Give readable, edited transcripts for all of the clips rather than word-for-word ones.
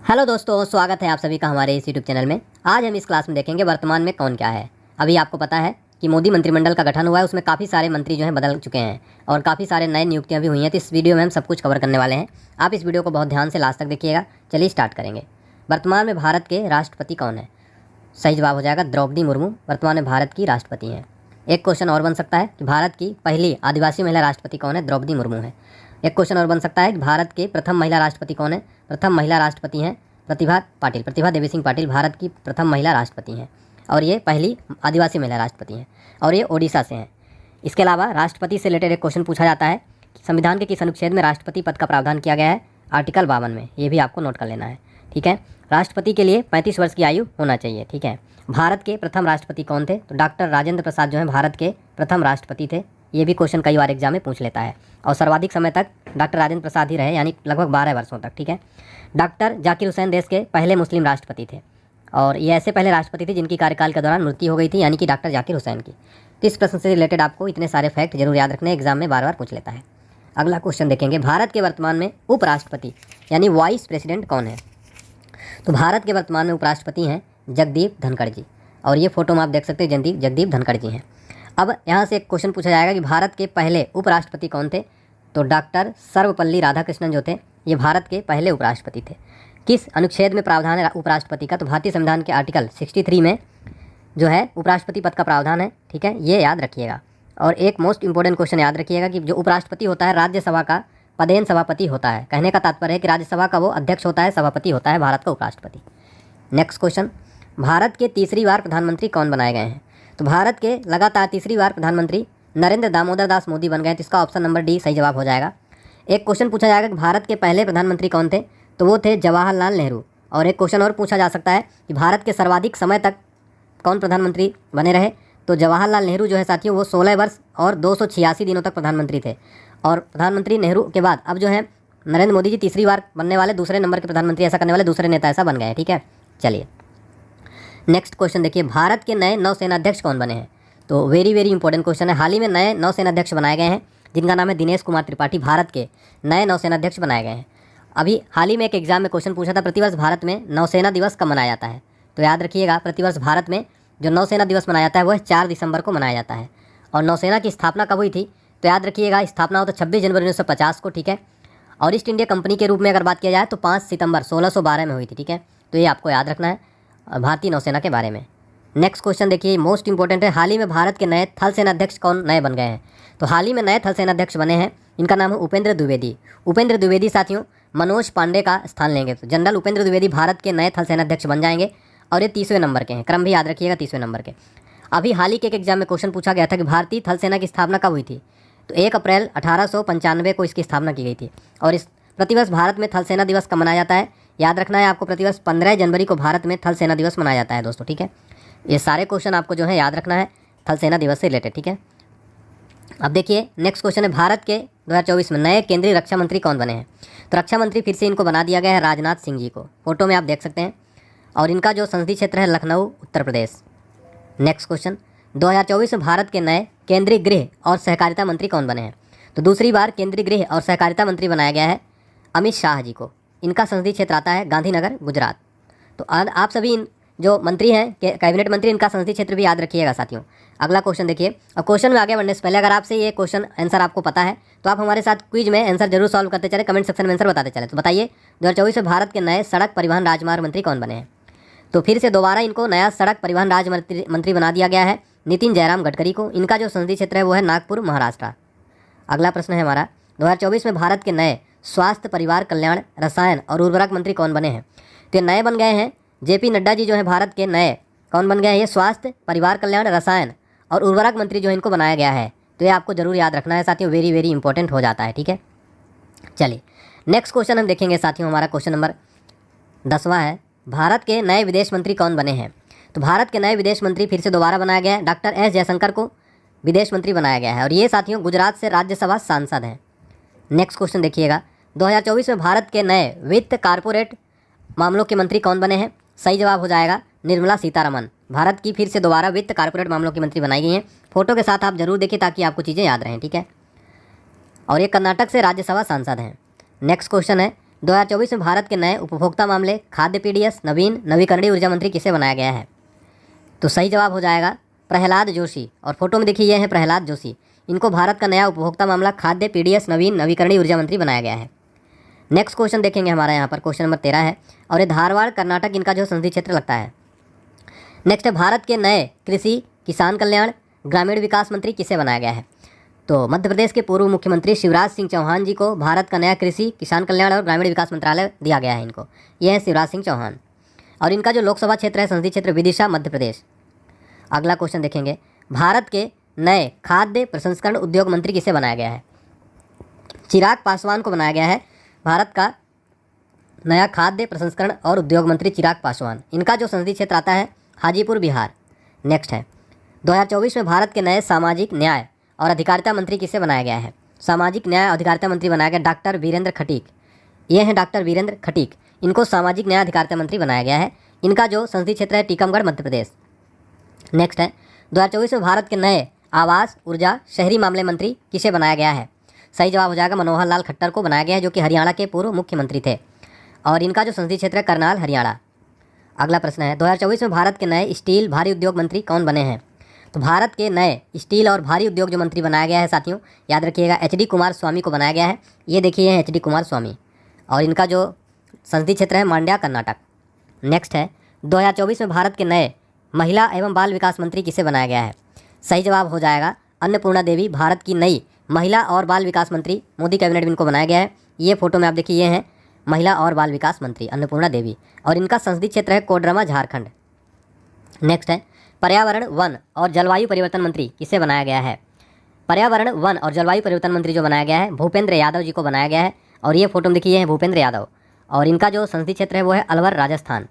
Hello दोस्तों, स्वागत है आप सभी का हमारे इस यूट्यूब चैनल में। आज हम इस क्लास में देखेंगे वर्तमान में कौन क्या है। अभी आपको पता है कि मोदी मंत्रिमंडल का गठन हुआ है, उसमें काफ़ी सारे मंत्री जो हैं बदल चुके हैं और काफ़ी सारे नए नियुक्तियां भी हुई हैं। तो इस वीडियो में हम सब कुछ कवर करने वाले हैं। आप इस वीडियो को बहुत ध्यान से लास्ट तक देखिएगा। चलिए स्टार्ट करेंगे। वर्तमान में भारत के राष्ट्रपति कौन है? सही जवाब हो जाएगा द्रौपदी मुर्मू वर्तमान में भारत की राष्ट्रपति हैं। एक क्वेश्चन और बन सकता है कि भारत की पहली आदिवासी महिला राष्ट्रपति कौन है? द्रौपदी मुर्मू है। एक क्वेश्चन और बन सकता है कि भारत के प्रथम महिला राष्ट्रपति कौन है? प्रथम महिला राष्ट्रपति हैं प्रतिभा पाटिल। प्रतिभा देवी सिंह पाटिल भारत की प्रथम महिला राष्ट्रपति हैं और ये पहली आदिवासी महिला राष्ट्रपति हैं और ये ओडिशा से हैं। इसके अलावा राष्ट्रपति से रिलेटेड एक क्वेश्चन पूछा जाता है कि संविधान के किस अनुच्छेद में राष्ट्रपति पद का प्रावधान किया गया है? आर्टिकल 52 में। ये भी आपको नोट कर लेना है, ठीक है। राष्ट्रपति के लिए 35 वर्ष की आयु होना चाहिए, ठीक है। भारत के प्रथम राष्ट्रपति कौन थे? तो डॉक्टर राजेंद्र प्रसाद जो हैं भारत के प्रथम राष्ट्रपति थे। ये भी क्वेश्चन कई बार एग्जाम में पूछ लेता है और सर्वाधिक समय तक डॉक्टर राजेंद्र प्रसाद ही रहे, यानी लगभग 12 वर्षों तक, ठीक है। डॉक्टर जाकिर हुसैन देश के पहले मुस्लिम राष्ट्रपति थे और ये ऐसे पहले राष्ट्रपति थे जिनकी कार्यकाल के दौरान मृत्यु हो गई थी, यानी कि डॉक्टर जाकिर हुसैन की। तो इस प्रश्न से रिलेटेड आपको इतने सारे फैक्ट जरूर याद रखने, एग्जाम में बार बार पूछ लेता है। अगला क्वेश्चन देखेंगे, भारत के वर्तमान में उपराष्ट्रपति यानी वाइस प्रेसिडेंट कौन है? तो भारत के वर्तमान में उपराष्ट्रपति हैं जगदीप धनखड़ जी और ये फोटो में आप देख सकते हैं जगदीप धनखड़ जी हैं। अब यहाँ से एक क्वेश्चन पूछा जाएगा कि भारत के पहले उपराष्ट्रपति कौन थे? तो डॉक्टर सर्वपल्ली राधाकृष्णन जो थे ये भारत के पहले उपराष्ट्रपति थे। किस अनुच्छेद में प्रावधान है उपराष्ट्रपति का? तो भारतीय संविधान के आर्टिकल 63 में जो है उपराष्ट्रपति पद का प्रावधान है, ठीक है। ये याद रखिएगा। और एक मोस्ट इंपॉर्टेंट क्वेश्चन याद रखिएगा कि जो उपराष्ट्रपति होता है राज्यसभा का पदेन सभापति होता है। कहने का तात्पर्य है कि राज्यसभा का वो अध्यक्ष होता है, सभापति होता है भारत का उपराष्ट्रपति। नेक्स्ट क्वेश्चन, भारत के तीसरी बार प्रधानमंत्री कौन बनाए गए हैं? तो भारत के लगातार तीसरी बार प्रधानमंत्री नरेंद्र दामोदर दास मोदी बन गए। तो इसका ऑप्शन नंबर डी सही जवाब हो जाएगा। एक क्वेश्चन पूछा जाएगा कि भारत के पहले प्रधानमंत्री कौन थे? तो वो थे जवाहरलाल नेहरू। और एक क्वेश्चन और पूछा जा सकता है कि भारत के सर्वाधिक समय तक कौन प्रधानमंत्री बने रहे? तो जवाहरलाल नेहरू जो है साथियों वो 16 वर्ष और 286 दिनों तक प्रधानमंत्री थे। और प्रधानमंत्री नेहरू के बाद अब जो है नरेंद्र मोदी जी तीसरी बार बनने वाले दूसरे नंबर के प्रधानमंत्री, ऐसा करने वाले दूसरे नेता ऐसा बन गए हैं, ठीक है। चलिए नेक्स्ट क्वेश्चन देखिए, भारत के नए नौसेनाध्यक्ष कौन बने हैं? तो वेरी इंपॉर्टेंट क्वेश्चन है। हाल ही में नए नौसेनाध्यक्ष बनाए गए हैं जिनका नाम है दिनेश कुमार त्रिपाठी। भारत के नए नौसेनाध्यक्ष बनाए गए हैं। अभी हाल ही में एक एग्जाम में क्वेश्चन पूछा था, प्रतिवर्ष भारत में नौसेना दिवस कब मनाया जाता है? तो याद रखिएगा, प्रतिवर्ष भारत में जो नौसेना दिवस मनाया जाता है वह 4 दिसंबर को मनाया जाता है। और नौसेना की स्थापना कब हुई थी? तो याद रखिएगा, स्थापना हो तो 26 जनवरी 1950 को, ठीक है। और ईस्ट इंडिया कंपनी के रूप में अगर बात किया जाए तो 5 सितंबर 1612 में हुई थी, ठीक है। तो ये आपको याद रखना है भारतीय नौसेना के बारे में। नेक्स्ट क्वेश्चन देखिए, मोस्ट इंपॉर्टेंट है। हाल ही में भारत के नए थल सेनाध्यक्ष कौन नए बन गए हैं? तो हाल ही में नए थल सेनाध्यक्ष बने हैं, इनका नाम है उपेंद्र द्विवेदी। उपेंद्र द्विवेदी साथियों मनोज पांडे का स्थान लेंगे। तो जनरल उपेंद्र द्विवेदी भारत के नए थल सेनाध्यक्ष बन जाएंगे और ये 30वें नंबर के हैं। क्रम भी याद रखिएगा, 30वें नंबर के। अभी हाल ही के एक एग्जाम में क्वेश्चन पूछा गया था कि भारतीय थल सेना की स्थापना कब हुई थी? तो 1 अप्रैल 1895 को इसकी स्थापना की गई थी। और इस प्रतिवर्ष भारत में थल सेना दिवस कब मनाया जाता है? याद रखना है आपको, प्रतिवर्ष 15 जनवरी को भारत में थल सेना दिवस मनाया जाता है दोस्तों, ठीक है। ये सारे क्वेश्चन आपको जो है याद रखना है थल सेना दिवस से रिलेटेड, ठीक है। अब देखिए नेक्स्ट क्वेश्चन है, भारत के 2024 में नए केंद्रीय रक्षा मंत्री कौन बने हैं? तो रक्षा मंत्री फिर से इनको बना दिया गया है राजनाथ सिंह जी को। फोटो में आप देख सकते हैं और इनका जो संसदीय क्षेत्र है लखनऊ, उत्तर प्रदेश। नेक्स्ट क्वेश्चन, 2024 में भारत के नए केंद्रीय गृह और सहकारिता मंत्री कौन बने हैं? तो दूसरी बार केंद्रीय गृह और सहकारिता मंत्री बनाया गया है अमित शाह जी को। इनका संसदीय क्षेत्र आता है गांधीनगर, गुजरात। तो आप सभी जो मंत्री हैं कैबिनेट मंत्री, इनका संसदीय क्षेत्र भी याद रखिएगा साथियों। अगला क्वेश्चन देखिए, और क्वेश्चन में आगे बढ़ने से पहले अगर आपसे ये क्वेश्चन आंसर आपको पता है तो आप हमारे साथ क्विज में आंसर जरूर सॉल्व करते चले, कमेंट सेक्शन में आंसर बताते चले। तो बताइए 2024 में भारत के नए सड़क परिवहन राजमार्ग मंत्री कौन बने हैं? तो फिर से दोबारा इनको नया सड़क परिवहन राज्य मंत्री बना दिया गया है नितिन जयराम गडकरी को। इनका जो संसदीय क्षेत्र है वो है नागपुर, महाराष्ट्र। अगला प्रश्न है हमारा, 2024 में भारत के नए स्वास्थ्य, परिवार कल्याण, रसायन और उर्वरक मंत्री कौन बने हैं? तो नए बन गए हैं जेपी नड्डा जी जो है भारत के नए कौन बन गए हैं? ये स्वास्थ्य, परिवार कल्याण, रसायन और उर्वरक मंत्री जो इनको बनाया गया है। तो ये आपको जरूर याद रखना है साथियों, वेरी इंपॉर्टेंट हो जाता है, ठीक है। चलिए नेक्स्ट क्वेश्चन हम देखेंगे साथियों, हमारा क्वेश्चन नंबर 10वां है, भारत के नए विदेश मंत्री कौन बने हैं? तो भारत के नए विदेश मंत्री फिर से दोबारा बनाया गया है, डॉक्टर एस जयशंकर को विदेश मंत्री बनाया गया है और ये साथियों गुजरात से राज्यसभा सांसद हैं। नेक्स्ट क्वेश्चन देखिएगा, 2024 में भारत के नए वित्त कारपोरेट मामलों के मंत्री कौन बने हैं? सही जवाब हो जाएगा निर्मला सीतारमन। भारत की फिर से दोबारा वित्त कारपोरेट मामलों की मंत्री बनाई गई हैं। फोटो के साथ आप जरूर देखिए ताकि आपको चीज़ें याद रहें, ठीक है। और ये कर्नाटक से राज्यसभा सांसद हैं। नेक्स्ट क्वेश्चन है, 2024 में भारत के नए उपभोक्ता मामले, खाद्य, पीडीएस, नवीन नवीकरणीय ऊर्जा मंत्री किसे बनाया गया है? तो सही जवाब हो जाएगा प्रहलाद जोशी। और फोटो में देखिए ये हैं प्रहलाद जोशी। इनको भारत का नया उपभोक्ता मामला, खाद्य, पीडीएस, नवीन नवीकरणीय ऊर्जा मंत्री बनाया गया है। नेक्स्ट क्वेश्चन देखेंगे हमारा यहाँ पर, क्वेश्चन नंबर 13 है और ये धारवाड़ कर्नाटक इनका जो संसदीय क्षेत्र लगता है। नेक्स्ट है भारत के नए कृषि, किसान कल्याण, ग्रामीण विकास मंत्री किसे बनाया गया है? तो मध्य प्रदेश के पूर्व मुख्यमंत्री शिवराज सिंह चौहान जी को भारत का नया कृषि, किसान कल्याण और ग्रामीण विकास मंत्रालय दिया गया है इनको। ये है शिवराज सिंह चौहान। और इनका जो लोकसभा क्षेत्र है, संसदीय क्षेत्र विदिशा, मध्य प्रदेश। अगला क्वेश्चन देखेंगे, भारत के नए खाद्य प्रसंस्करण उद्योग मंत्री किसे बनाया गया है? चिराग पासवान को बनाया गया है भारत का नया खाद्य प्रसंस्करण और उद्योग मंत्री चिराग पासवान। इनका जो संसदीय क्षेत्र आता है हाजीपुर, बिहार। नेक्स्ट है 2024 में भारत के नए सामाजिक न्याय और अधिकारिता मंत्री किसे बनाया गया है? सामाजिक न्याय और अधिकारिता मंत्री बनाया गया डॉक्टर वीरेंद्र खटीक। ये हैं डॉक्टर वीरेंद्र खटीक। इनको सामाजिक न्याय अधिकारिता मंत्री बनाया गया है। इनका जो संसदीय क्षेत्र है टीकमगढ़, मध्य प्रदेश। नेक्स्ट है 2024 में भारत के नए आवास, ऊर्जा, शहरी मामले मंत्री किसे बनाया गया है? सही जवाब हो जाएगा मनोहर लाल खट्टर को बनाया गया है, जो कि हरियाणा के पूर्व मुख्यमंत्री थे। और इनका जो संसदीय क्षेत्र है करनाल, हरियाणा। अगला प्रश्न है 2024 में भारत के नए स्टील, भारी उद्योग मंत्री कौन बने हैं? तो भारत के नए स्टील और भारी उद्योग जो मंत्री बनाया गया है साथियों, याद रखिएगा HD कुमार स्वामी को बनाया गया है। ये देखिए HD कुमार स्वामी। और इनका जो संसदीय क्षेत्र है मांड्या, कर्नाटक। नेक्स्ट है 2024 में भारत के नए महिला एवं बाल विकास मंत्री किसे बनाया गया है? सही जवाब हो जाएगा अन्नपूर्णा देवी। भारत की नई महिला और बाल विकास मंत्री, मोदी कैबिनेट में इनको बनाया गया है। ये फोटो में आप देखिए, ये हैं महिला और बाल विकास मंत्री अन्नपूर्णा देवी। और इनका संसदीय क्षेत्र है कोडरमा, झारखंड। नेक्स्ट है पर्यावरण, वन और जलवायु परिवर्तन मंत्री किसे बनाया गया है? पर्यावरण, वन और जलवायु परिवर्तन मंत्री जो बनाया गया है भूपेंद्र यादव जी को बनाया गया है। और ये फोटो में देखिए, ये है भूपेंद्र यादव। और इनका जो संसदीय क्षेत्र है वो है अलवर, राजस्थान।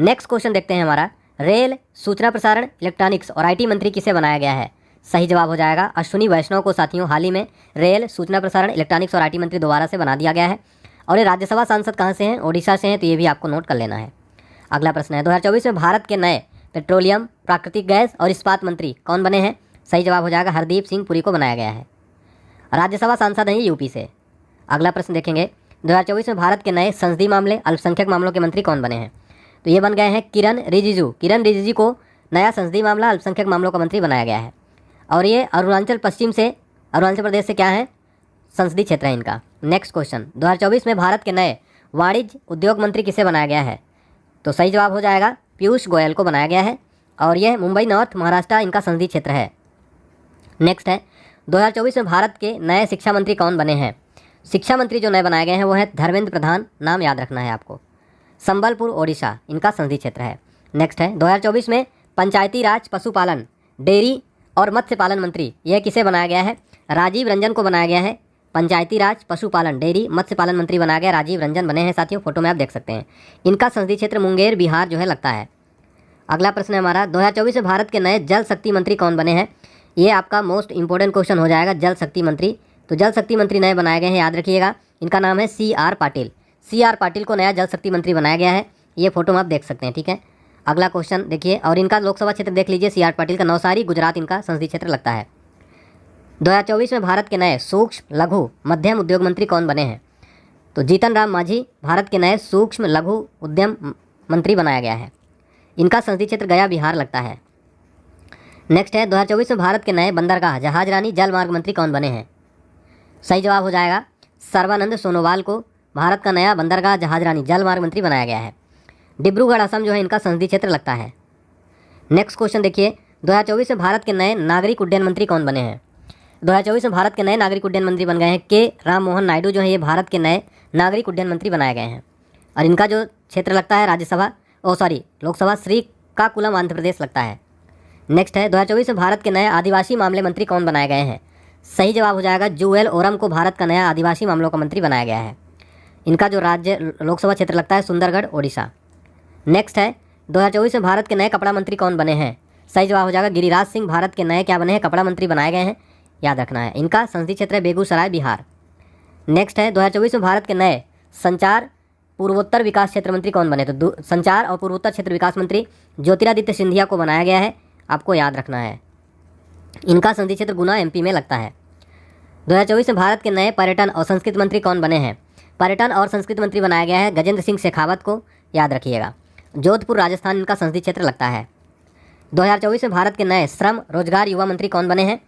नेक्स्ट क्वेश्चन देखते हैं हमारा, रेल, सूचना प्रसारण, इलेक्ट्रॉनिक्स और IT मंत्री किसे बनाया गया है? सही जवाब हो जाएगा अश्विनी वैष्णव को साथियों। हाल ही में रेल, सूचना प्रसारण, इलेक्ट्रॉनिक्स और IT मंत्री दोबारा से बना दिया गया है। और ये राज्यसभा सांसद कहाँ से हैं? ओडिशा से हैं, तो ये भी आपको नोट कर लेना है। अगला प्रश्न है 2024 में भारत के नए पेट्रोलियम, प्राकृतिक गैस और इस्पात मंत्री कौन बने हैं? सही जवाब हो जाएगा हरदीप सिंह पुरी को बनाया गया है। राज्यसभा सांसद हैं यूपी से। अगला प्रश्न देखेंगे 2024 में भारत के नए संसदीय मामले, अल्पसंख्यक मामलों के मंत्री कौन बने हैं? तो ये बन गए हैं किरण रिजिजू। किरण रिजिजू को नया संसदीय मामला, अल्पसंख्यक मामलों का मंत्री बनाया गया है। और ये अरुणाचल प्रदेश से क्या है? संसदीय क्षेत्र है इनका। नेक्स्ट क्वेश्चन 2024 में भारत के नए वाणिज्य उद्योग मंत्री किसे बनाया गया है? तो सही जवाब हो जाएगा पीयूष गोयल को बनाया गया है। और यह मुंबई नॉर्थ, महाराष्ट्र इनका संसदीय क्षेत्र है। नेक्स्ट है 2024 में भारत के नए शिक्षा मंत्री कौन बने हैं? शिक्षा मंत्री जो नए बनाए गए हैं वो है धर्मेंद्र प्रधान, नाम याद रखना है आपको। संबलपुर, ओडिशा इनका संसदीय क्षेत्र है। नेक्स्ट है 2024 में पंचायती राज, पशुपालन, डेयरी और मत्स्य पालन मंत्री, यह किसे बनाया गया है? राजीव रंजन को बनाया गया है। पंचायती राज, पशुपालन, डेयरी, मत्स्य पालन मंत्री बनाया गया, राजीव रंजन बने हैं साथियों। फोटो में आप देख सकते हैं। इनका संसदीय क्षेत्र मुंगेर, बिहार जो है लगता है। अगला प्रश्न है हमारा 2024 में भारत के नए जल शक्ति मंत्री कौन बने हैं? ये आपका मोस्ट इंपॉर्टेंट क्वेश्चन हो जाएगा, जल शक्ति मंत्री। तो जल शक्ति मंत्री नए बनाए गए हैं, याद रखिएगा। इनका नाम है CR पाटिल। CR पाटिल को नया जल शक्ति मंत्री बनाया गया है। ये फोटो में आप देख सकते हैं, ठीक है। अगला क्वेश्चन देखिए, और इनका लोकसभा क्षेत्र देख लीजिए। CR पाटिल का नवसारी, गुजरात इनका संसदीय क्षेत्र लगता है। 2024 में भारत के नए सूक्ष्म, लघु, मध्यम उद्योग मंत्री कौन बने हैं? तो जीतन राम मांझी भारत के नए सूक्ष्म लघु उद्यम मंत्री बनाया गया है। इनका संसदीय क्षेत्र गया, बिहार लगता है। नेक्स्ट है 2024 में भारत के नए बंदरगाह, जहाजरानी, जल मार्ग मंत्री कौन बने हैं? सही जवाब हो जाएगा सर्बानंद सोनोवाल को भारत का नया बंदरगाह, जहाजरानी, जल मार्ग मंत्री बनाया गया है। डिब्रूगढ़, असम जो है इनका संसदीय क्षेत्र लगता है। नेक्स्ट क्वेश्चन देखिए 2024 में भारत के नए नागरिक उड्डयन मंत्री कौन बने हैं? 2024 में भारत के नए नागरिक उड्डयन मंत्री बन गए हैं के राम मोहन नायडू जो है ये भारत के नए नागरिक उड्डयन मंत्री बनाए गए हैं। और इनका जो क्षेत्र लगता है लोकसभा श्रीकाकुलम, आंध्र प्रदेश लगता है। नेक्स्ट है 2024 में भारत के नए आदिवासी मामले मंत्री कौन बनाए गए हैं? सही जवाब हो जाएगा जूएल ओरम को भारत का नया आदिवासी मामलों का मंत्री बनाया गया है। इनका जो राज्य लोकसभा क्षेत्र लगता है सुंदरगढ़, ओडिशा। नेक्स्ट है 2024 में भारत के नए कपड़ा मंत्री कौन बने हैं? सही जवाब हो जाएगा गिरिराज सिंह भारत के नए क्या बने हैं? कपड़ा मंत्री बनाए गए हैं, याद रखना है। इनका संसदीय क्षेत्र है बेगूसराय, बिहार। नेक्स्ट है 2024 में भारत के नए संचार पूर्वोत्तर विकास क्षेत्र मंत्री कौन बने? तो संचार और पूर्वोत्तर क्षेत्र विकास मंत्री ज्योतिरादित्य सिंधिया को बनाया गया है, आपको याद रखना है। इनका संसदीय क्षेत्र गुना, MP में लगता है। 2024 में भारत के नए पर्यटन और संस्कृति मंत्री कौन बने हैं? पर्यटन और संस्कृति मंत्री बनाया गया है गजेंद्र सिंह शेखावत को, याद रखिएगा। जोधपुर राजस्थान इनका संसदीय क्षेत्र लगता है। 2024 में भारत के नए श्रम रोजगार युवा मंत्री कौन बने हैं?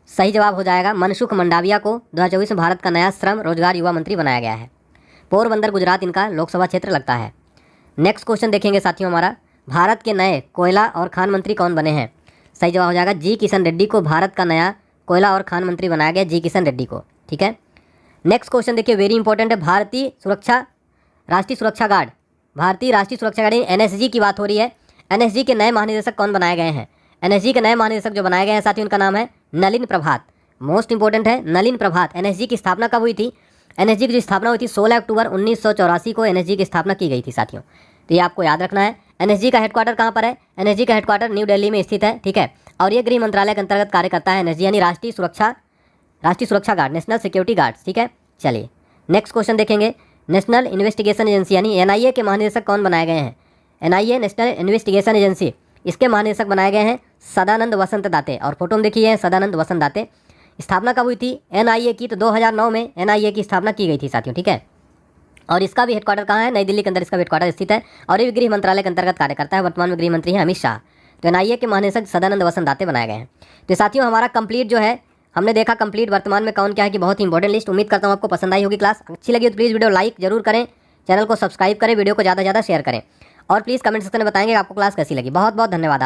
सही जवाब हो जाएगा मनसुख मंडाविया को 2024 में भारत का नया श्रम रोजगार युवा मंत्री बनाया गया है। पोरबंदर गुजरात इनका लोकसभा क्षेत्र लगता है। नेक्स्ट क्वेश्चन देखेंगे साथियों हमारा, भारत के नए कोयला और खान मंत्री कौन बने हैं? सही जवाब हो जाएगा जी किशन रेड्डी को भारत का नया कोयला और खान मंत्री बनाया गया, जी किशन रेड्डी को। ठीक है, नेक्स्ट क्वेश्चन देखिए, वेरी इंपॉर्टेंट है। राष्ट्रीय सुरक्षा गार्ड यानी एनएसजी की बात हो रही है। एनएसजी के नए महानिदेशक कौन बनाए गए हैं? एनएसजी के नए महानिदेशक जो बनाए गए हैं साथियों, उनका नाम है नलिन प्रभात। मोस्ट इंपॉर्टेंट है नलिन प्रभात। एनएसजी की स्थापना कब हुई थी? एनएसजी की जो स्थापना हुई थी 16 अक्टूबर 1984 को एनएसजी की स्थापना की गई थी साथियों, तो ये आपको याद रखना है। एनएसजी का हेडक्वार्टर कहाँ पर है? एनएसजी का हेडक्वार्टर न्यू दिल्ली में स्थित है। ठीक है, और ये गृह मंत्रालय के अंतर्गत कार्य करता है एनएसजी यानी राष्ट्रीय सुरक्षा गार्ड, नेशनल सिक्योरिटी गार्ड्स। ठीक है, चलिए नेक्स्ट क्वेश्चन देखेंगे। नेशनल इन्वेस्टिगेशन एजेंसी यानी एनआईए के महानिदेशक कौन बनाए गए हैं? एनआईए नेशनल इन्वेस्टिगेशन एजेंसी, इसके महानिदेशक बनाए गए हैं सदानंद वसंत दाते। और फोटो में देखिए सदानंद वसंत दाते। स्थापना कब हुई थी एनआईए की? तो 2009 में एनआईए की स्थापना की गई थी साथियों। ठीक है, और इसका भी हेडक्वार्टर कहाँ है? नई दिल्ली के अंदर इसका हेडक्वार्टर स्थित है और ये गृह मंत्रालय के अंतर्गत कार्य करता है। वर्तमान में गृह मंत्री हैं अमित शाह। तो एनआईए के महानिदेशक सदानंद वसंत दाते बनाए गए हैं। तो साथियों हमारा कंप्लीट जो है, हमने देखा कंप्लीट वर्तमान में कौन क्या है कि बहुत ही इंपॉर्टेंट लिस्ट। उम्मीद करता हूँ आपको पसंद आई होगी क्लास। अच्छी लगी तो प्लीज़ वीडियो लाइक जरूर करें, चैनल को सब्सक्राइब करें, वीडियो को ज़्यादा से ज़्यादा शेयर करें और प्लीज़ कमेंट सेक्शन में बताएंगे आपको क्लास कैसी लगी। बहुत बहुत धन्यवाद आप।